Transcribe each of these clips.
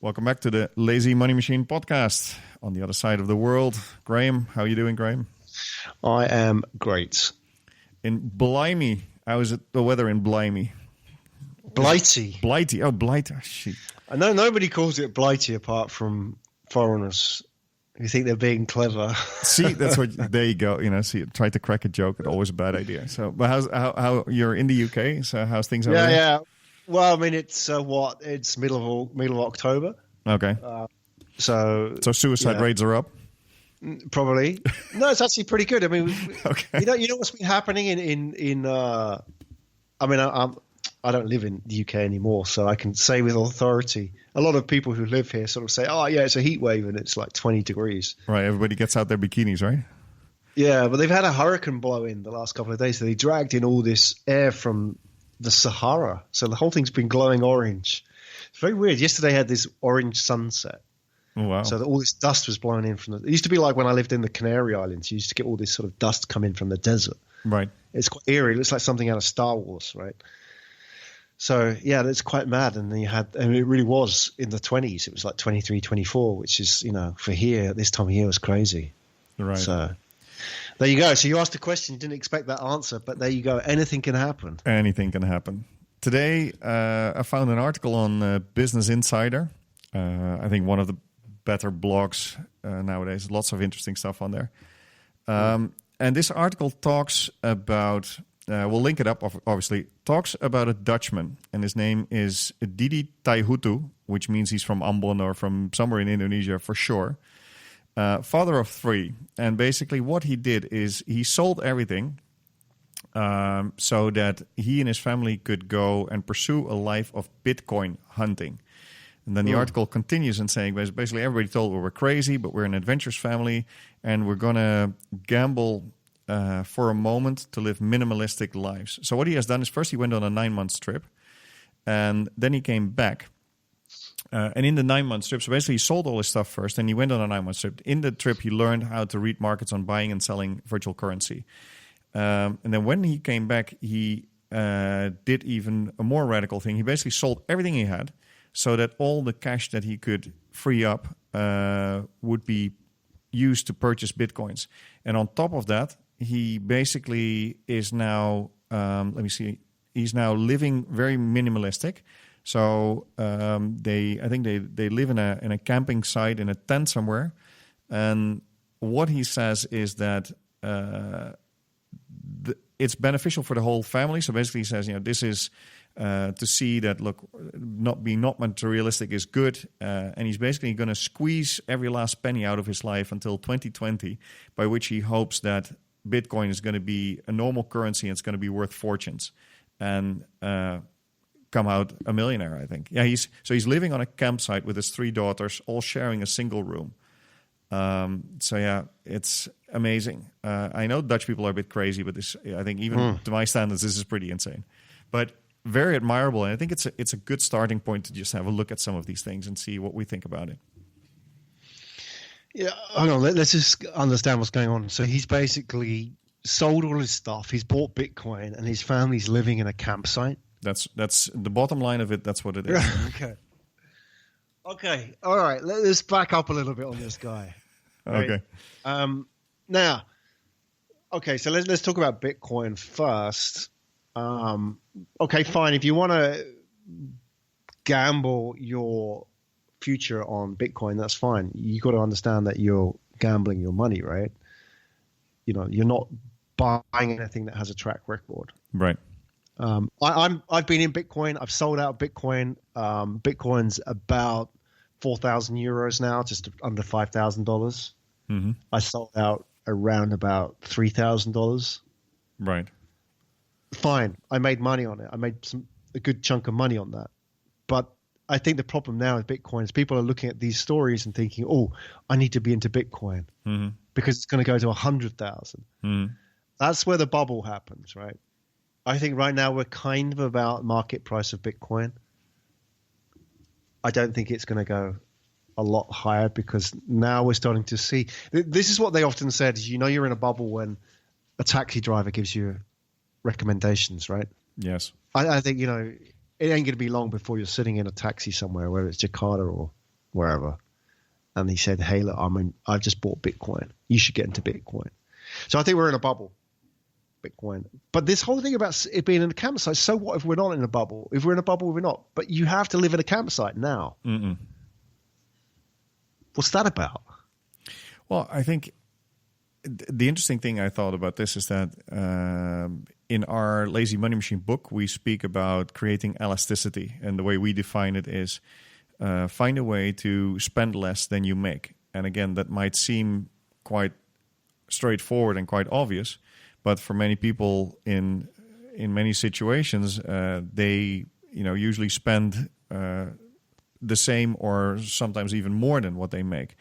Welcome back to the Lazy Money Machine podcast. On the other side of the world, Graham. How are you doing, Graham? I am great. In Blimey, how is it the weather in Blimey? Blighty. Blighty. Oh, Blighty. Oh, shit. I know nobody calls it Blighty apart from foreigners who think they're being clever. See, that's what. There you go. See, try to crack a joke. It's always a bad idea. So, but how you're in the UK? So, how's things over there? Yeah. Well, I mean, it's It's middle of October. Okay. So suicide rates are up. Probably. No, it's actually pretty good. I mean, okay. You know what's been happening in I mean, I don't live in the UK anymore, so I can say with authority, a lot of people who live here sort of say, oh, yeah, it's a heat wave and it's like 20 degrees. Right. Everybody gets out their bikinis, right? Yeah, but they've had a hurricane blow in the last couple of days. So they dragged in all this air from the Sahara. So the whole thing's been glowing orange. It's very weird. Yesterday I had this orange sunset. Oh, wow. So that all this dust was blowing in from it used to be like when I lived in the Canary Islands. You used to get all this sort of dust come in from the desert. Right. It's quite eerie. It looks like something out of Star Wars, right? So, yeah, that's quite mad. And then it really was in the 20s. It was like 23, 24, which is, for here, this time of year was crazy. Right. So there you go. So you asked a question, you didn't expect that answer, but there you go. Anything can happen. Anything can happen. Today, I found an article on Business Insider. I think one of the better blogs nowadays. Lots of interesting stuff on there. And this article talks about, we'll link it up, obviously, talks about a Dutchman. And his name is Didi Taihutu, which means he's from Ambon or from somewhere in Indonesia for sure. Father of three. And basically what he did is he sold everything so that he and his family could go and pursue a life of Bitcoin hunting. And then the article continues in saying, basically everybody told we're crazy, but we're an adventurous family, and we're going to gamble for a moment to live minimalistic lives. So what he has done is first he went on a 9-month trip, and then he came back. And in the 9-month trip, so basically he sold all his stuff first, and he went on a 9-month trip. In the trip, he learned how to read markets on buying and selling virtual currency. And then when he came back, he did even a more radical thing. He basically sold everything he had, so that all the cash that he could free up would be used to purchase Bitcoins. And on top of that, he basically is now, he's now living very minimalistic. So I think they live in a camping site in a tent somewhere. And what he says is that it's beneficial for the whole family. So basically he says, this is to see that, look, not being not materialistic is good. And he's basically going to squeeze every last penny out of his life until 2020, by which he hopes that Bitcoin is going to be a normal currency and it's going to be worth fortunes and come out a millionaire, I think. Yeah, he's living on a campsite with his 3 daughters, all sharing a single room. So yeah, it's amazing. I know Dutch people are a bit crazy, but this, I think even to my standards, this is pretty insane. But very admirable, and I think it's a good starting point to just have a look at some of these things and see what we think about it. Yeah, hang on. Let's just understand what's going on. So he's basically sold all his stuff. He's bought Bitcoin, and his family's living in a campsite. That's the bottom line of it. That's what it is. Okay. All right. Let's back up a little bit on this guy. Okay. Now, okay. So let's talk about Bitcoin first. Okay, fine. If you want to gamble your future on Bitcoin, that's fine. You got to understand that you're gambling your money, right? You're not buying anything that has a track record. Right. I've been in Bitcoin. I've sold out Bitcoin. Bitcoin's about 4,000 euros now, just under $5,000. Mm-hmm. I sold out around about $3,000. Right. Fine. I made money on it. I made a good chunk of money on that. But I think the problem now with Bitcoin is people are looking at these stories and thinking, oh, I need to be into Bitcoin because it's going to go to 100,000. Mm-hmm. That's where the bubble happens, right? I think right now we're kind of about market price of Bitcoin. I don't think it's going to go a lot higher because now we're starting to see – this is what they often said is you're in a bubble when a taxi driver gives you recommendations, right? Yes. I think, it ain't going to be long before you're sitting in a taxi somewhere, whether it's Jakarta or wherever. And he said, hey, look, I've just bought Bitcoin. You should get into Bitcoin. So I think we're in a bubble, Bitcoin. But this whole thing about it being in a campsite, so what if we're not in a bubble? If we're in a bubble, we're not. But you have to live in a campsite now. Mm-mm. What's that about? Well, I think the interesting thing I thought about this is that in our Lazy Money Machine book, we speak about creating elasticity. And the way we define it is find a way to spend less than you make. And again, that might seem quite straightforward and quite obvious, but for many people in many situations, they usually spend the same or sometimes even more than what they make.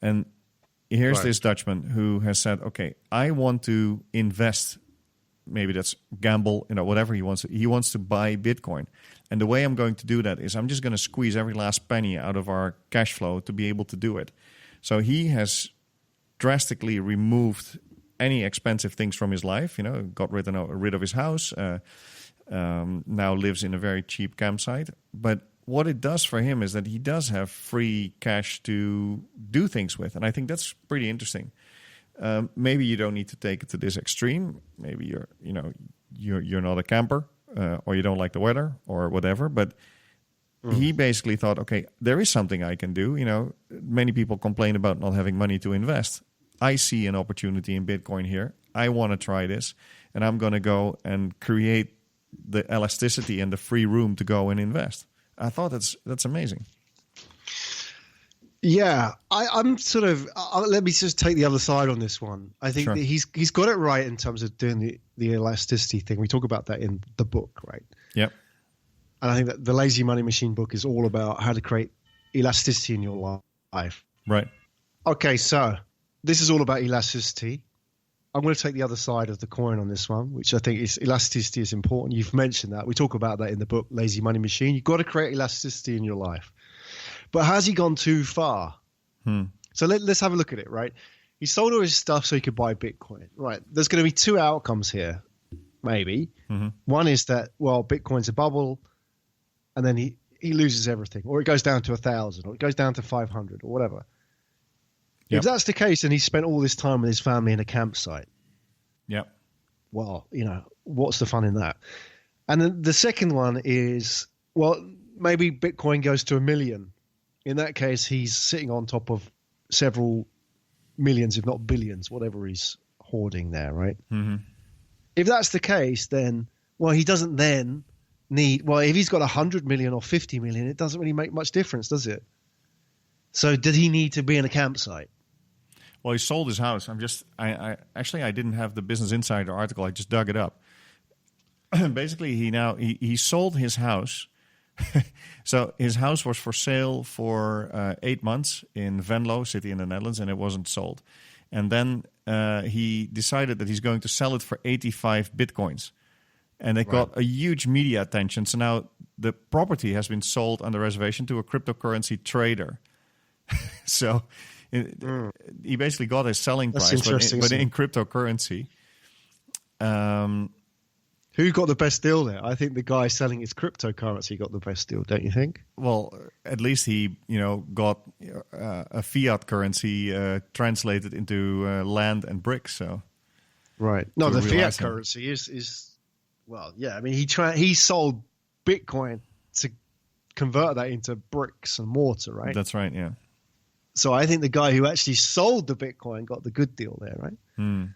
And here's this Dutchman who has said, okay, I want to invest. Maybe that's gamble, whatever he wants. He wants to buy Bitcoin. And the way I'm going to do that is I'm just going to squeeze every last penny out of our cash flow to be able to do it. So he has drastically removed any expensive things from his life, got rid of his house, now lives in a very cheap campsite. But what it does for him is that he does have free cash to do things with. And I think that's pretty interesting. Maybe you don't need to take it to this extreme. Maybe you're not a camper, or you don't like the weather or whatever. But he basically thought, okay, there is something I can do. Many people complain about not having money to invest. I see an opportunity in Bitcoin here. I want to try this, and I'm going to go and create the elasticity and the free room to go and invest. I thought that's amazing. Yeah, I'm sort of. Let me just take the other side on this one. I think that he's got it right in terms of doing the elasticity thing. We talk about that in the book, right? Yep. And I think that the Lazy Money Machine book is all about how to create elasticity in your life. Right. Okay, so this is all about elasticity. I'm going to take the other side of the coin on this one, which I think is elasticity is important. You've mentioned that. We talk about that in the book, Lazy Money Machine. You've got to create elasticity in your life. But has he gone too far? So let's have a look at it, right? He sold all his stuff so he could buy Bitcoin. Right. There's going to be two outcomes here, maybe. Mm-hmm. One is that, well, Bitcoin's a bubble, and then he loses everything. Or it goes down to 1,000, or it goes down to 500, or whatever. Yep. If that's the case, and he spent all this time with his family in a campsite, well, what's the fun in that? And then the second one is, well, maybe Bitcoin goes to 1 million. In that case, he's sitting on top of several millions, if not billions, whatever he's hoarding there, right? Mm-hmm. If that's the case, then, well, he doesn't then need, well, if he's got 100 million or 50 million, it doesn't really make much difference, does it? So did he need to be in a campsite? Well, he sold his house. I didn't have the Business Insider article. I just dug it up. Basically, he sold his house. So his house was for sale for 8 months in Venlo, city in the Netherlands, and it wasn't sold. And then he decided that he's going to sell it for 85 Bitcoins. And it got a huge media attention. So now the property has been sold under reservation to a cryptocurrency trader. So he basically got his selling price, but in cryptocurrency. Who got the best deal there? I think the guy selling his cryptocurrency got the best deal, don't you think? Well, at least he, got a fiat currency translated into land and bricks. So, right. No, the fiat currency is well, yeah. I mean, he sold Bitcoin to convert that into bricks and mortar, right? That's right. Yeah. So I think the guy who actually sold the Bitcoin got the good deal there, right?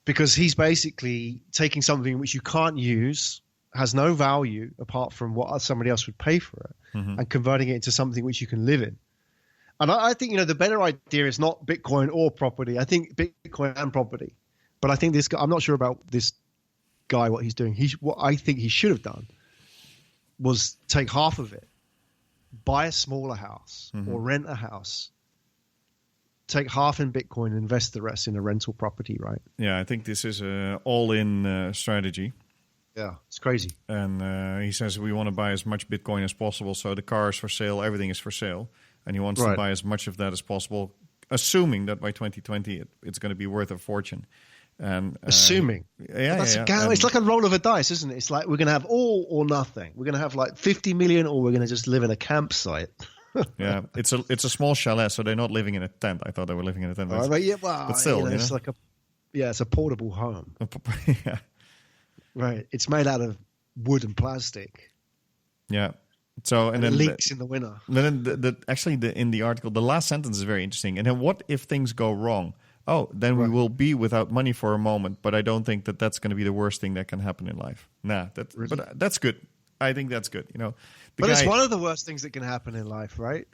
Because he's basically taking something which you can't use, has no value apart from what somebody else would pay for it, and converting it into something which you can live in. And I think, the better idea is not Bitcoin or property. I think Bitcoin and property. But I think this guy, I'm not sure about this guy, what he's doing. What I think he should have done was take half of it, buy a smaller house or rent a house, take half in Bitcoin and invest the rest in a rental property, right? Yeah, I think this is an all-in strategy. Yeah, it's crazy. And he says we want to buy as much Bitcoin as possible, so the car is for sale, everything is for sale. And he wants to buy as much of that as possible, assuming that by 2020 it's going to be worth a fortune. And assuming. It's like a roll of a dice, isn't it? It's like we're going to have all or nothing. We're going to have like 50 million or we're going to just live in a campsite. Yeah, it's a small chalet, so they're not living in a tent. I thought they were living in a tent. But yeah, well, but still, it's like it's a portable home. Yeah. Right. It's made out of wood and plastic. Yeah. So and it then leaks in the winter. Then in the article, the last sentence is very interesting. And then what if things go wrong? Oh, then we will be without money for a moment. But I don't think that that's going to be the worst thing that can happen in life. Really? But that's good. I think that's good. But it's one of the worst things that can happen in life, right?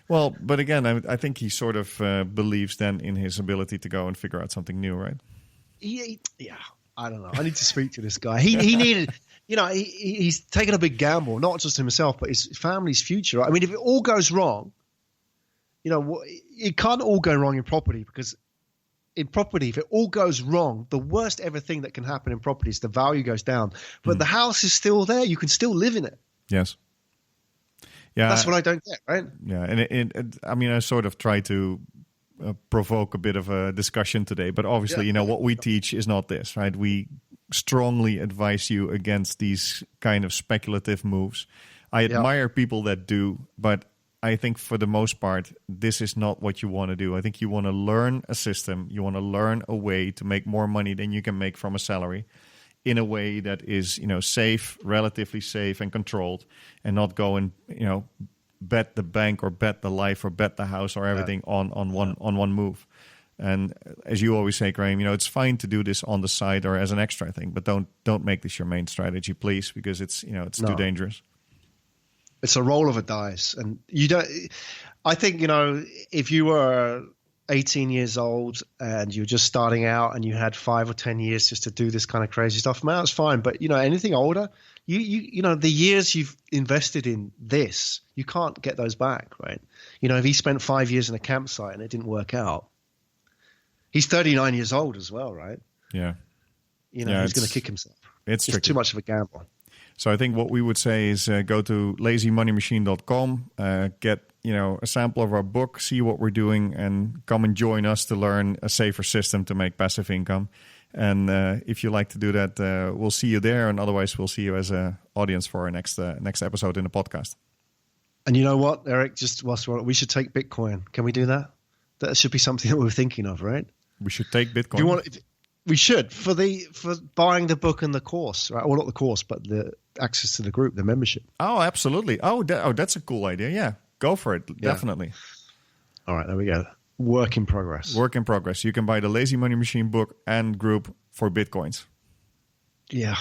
Well, but again, I think he sort of believes then in his ability to go and figure out something new, right? Yeah. I don't know. I need to speak to this guy. He needed, he's taken a big gamble, not just himself, but his family's future. Right? I mean, if it all goes wrong, it can't all go wrong in property, because in property, if it all goes wrong, the worst ever thing that can happen in property is the value goes down. But the house is still there. You can still live in it. Yes. Yeah. That's what I don't get, right? Yeah. And I sort of try to provoke a bit of a discussion today, but obviously, what we teach is not this, right? We strongly advise you against these kind of speculative moves. I admire people that do, but I think for the most part, this is not what you want to do. I think you want to learn a system. You want to learn a way to make more money than you can make from a salary in a way that is, safe, relatively safe and controlled, and not go and, bet the bank or bet the life or bet the house or everything on one move. And as you always say, Graham, it's fine to do this on the side or as an extra thing, but don't make this your main strategy, please, because it's too dangerous. It's a roll of a dice, and you don't. I think if you were 18 years old and you're just starting out and you had 5 or 10 years just to do this kind of crazy stuff, man, it's fine. But anything older, the years you've invested in this, you can't get those back, right? If he spent 5 years in a campsite and it didn't work out, he's 39 years old as well, right? Yeah. He's going to kick himself. It's too much of a gamble. So I think what we would say is go to lazymoneymachine.com, get a sample of our book, see what we're doing, and come and join us to learn a safer system to make passive income. And if you like to do that, we'll see you there, and otherwise we'll see you as an audience for our next episode in the podcast. And you know what, Erik? Just whilst we should take Bitcoin. Can we do that? That should be something that we're thinking of, right? We should take Bitcoin. We should for buying the book and the course, right? Well, not the course, but the access to the group, the membership. Oh, absolutely. That's a cool idea. Yeah, go for it. Yeah. Definitely. All right, there we go. Work in progress. Work in progress. You can buy the Lazy Money Machine book and group for Bitcoins. Yeah.